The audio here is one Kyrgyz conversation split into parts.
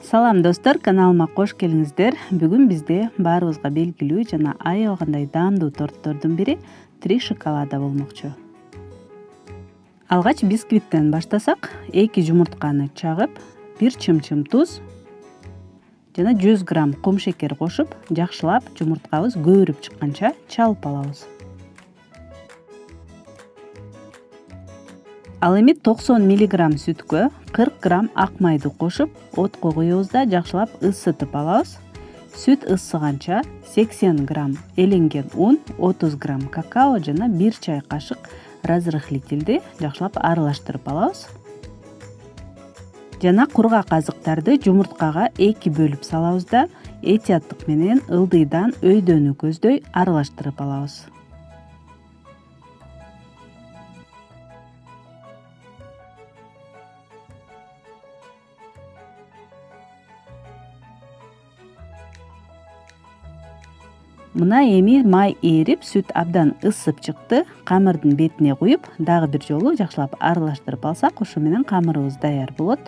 Салам достор, каналыма кош келиңиздер. Бүгүн бизде баарыбызга белгилүү жана аябагандай даамдуу торттордун бири три шоколада болмокчу. Алгач бисквиттен баштасак, 2 жумуртканы чагып, 1 чымчым туз жана 100 грамм кум шекер кошуп, жакшылап жумурткабыз көбүрүп чыкканча чалып алабыз. Ал эми 90 мг сүткө 40 грамм ак майды кошуп, отко куебуз да жакшылап ысытып алабыз. Сүт ысыганча 80 грамм эленген ун, 30 грамм какао жана 1 чай кашык разрыхлительди жакшылап аралаштырып алабыз. Жана кургак азыктарды жумурткага 2 бөлүп салабыз да этияттык менен ылдыйдан өйдөнү көздөй аралаштырып алабыз. Мына эми май ээрип, сүт абдан ысып чыкты. Камырдын бетине куюп, дагы бир жолу жакшылап аралаштырып алсак, ошо менен камырыбыз даяр болот.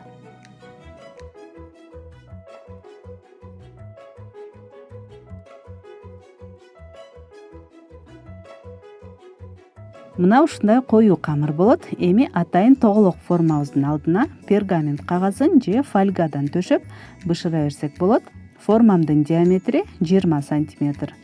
Мына ушундай коюу камыр болот. Эми атайын тоголок формабыздын алдына пергамент кагазын же фольгадан төшөп бышыра берсек болот. Формамдын диаметри 20 сантиметр.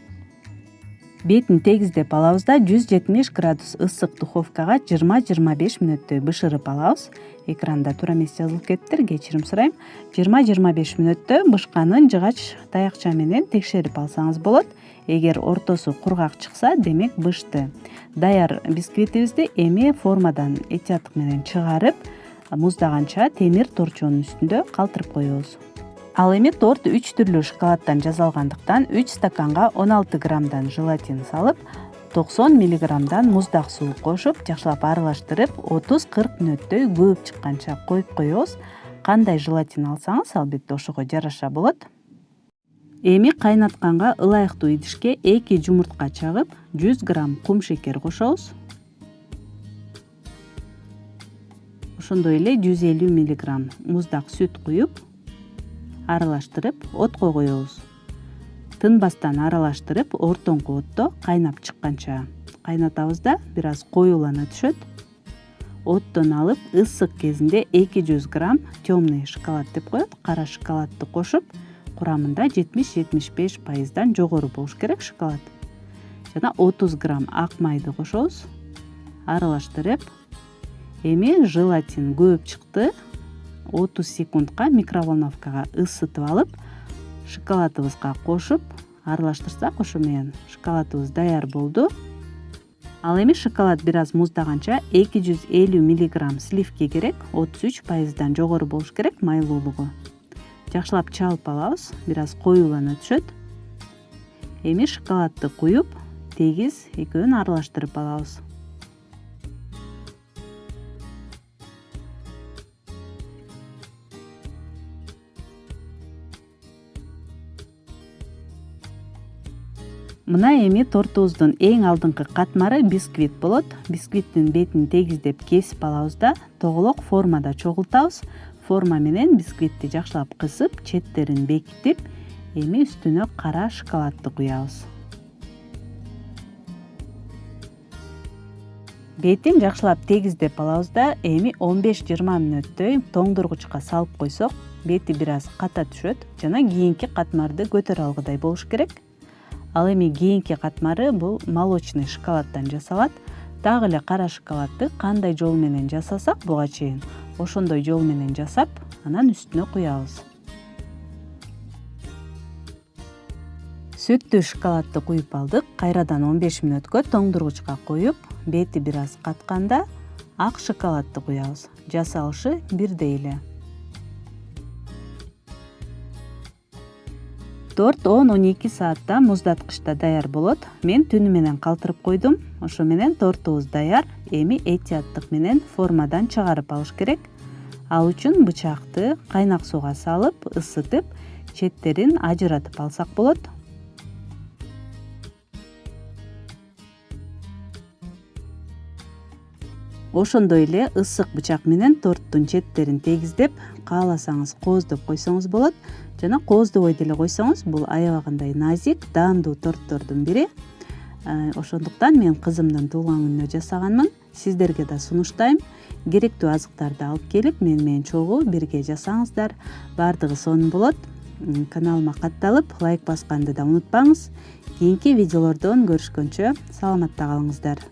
Бетин тегиздеп алабыз да 170 градус ысык духовкага 20-25 мүнөттөй бышырып алабыз. Экранда туура эмес жазылып кетиптир, кечирим сурайм. 20-25 мүнөттө бышканын жыгач таякча менен текшерип алсаңыз болот. Эгер ортосу кургак чыкса, демек бышты. Даяр бисквитибизди эми формадан этияттык менен чыгарып, муздаганча темир торчонун үстүндө калтырып коебуз. Ал эми торт 3 түрлүү шоколаддан жасалгандыктан 3 стаканга 16 граммдан желатин салып, 90 мг муздак суу кошуп, жакшылап аралаштырып, 30-40 мүнөттөй көөп чыкканча коюп коебуз. Кандай желатин алсаңыз, албетте ошого жараша болот. Эми кайнатканга ылайыктуу идишке 2 жумуртка чагып, 100 грамм кум шекер кошобуз. Ошондой эле 150 мг муздак сүт куюп, аралаштырып, отко коебуз. Тынбастан аралаштырып, ортоңку отто кайнап чыкканча кайнатабыз да бир аз коюулана түшөт. Оттон алып, ысык кезинде 200 грамм темный шоколад деп коет, кара шоколадты кошуп, курамында 70-75% жогору болуш керек шоколад. Жана 30 грамм ак майды кошобуз. Аралаштырып, эми желатин көөп чыкты. 30 секундка микроволновкага ысытып алып, шоколадыбызга кошуп, аралаштырсак, ошо менен шоколадыбыз даяр болду. Ал эми шоколад бир аз муздаганча 250 мг сливки керек, 33% жогору болуш керек майлуулугу. Жакшылап чалып алабыз, бир аз коюулана түшөт. Эми шоколадты куюп, тегиз экөөнү аралаштырып алабыз. Мына эми тортубуздун эң алдыңкы катмары бисквит болот. Бисквиттин бетин тегиздеп кесип алабыз да тоголок формада чогултабыз. Форма менен бисквитти жакшылап кысып, четтерин бекитип, эми үстүнө кара шоколадты куябыз. Бетин жакшылап тегиздеп алабыз да эми 15-20 мүнөттөй тоңдургучка салып койсок, бети бир аз ката түшөт жана кийинки катмарды көтөрө алгыдай болуш керек. Ал эми кийинки катмары бул молочный шоколаддан жасалат. Дагы эле кара шоколадты кандай жол менен жасасак буга чейин, ошондой жол менен жасап, анан үстүнө куябыз. Сүттүү шоколадты куюп алдык. Кайрадан 15 мүнөткө тоңдургучка коюп, бети бир аз катканда ак шоколадты куябыз. Жасалышы бирдей эле. Торт 10-12 саатта муздаткычта даяр болот. Мен түнү менен калтырып койдум. Ошо менен тортубуз даяр. Эми этияттык менен формадан чыгарып алыш керек. Ал үчүн бычакты кайнак сууга салып, ысытып, четтерин ажыратып алсак болот. Ошондой эле ысык бычак менен торттун четтерин тегиздеп, кааласаңыз кооздоп койсоңуз болот жана кооздобой деле койсоңуз бул аябагандай назик, даамдуу торттордун бири. Ошондуктан мен кызымдын туулган күнүнө жасаганмын. Сиздерге да сунуштайм. Керектүү азыктарды алып келип, менен чогуу бирге жасаңыздар. Баардыгы сонун болот. Каналыма катталып, лайк басканды да унутпаңыз. Кийинки видеолордон көрүшкөнчө саламатта калыңыздар.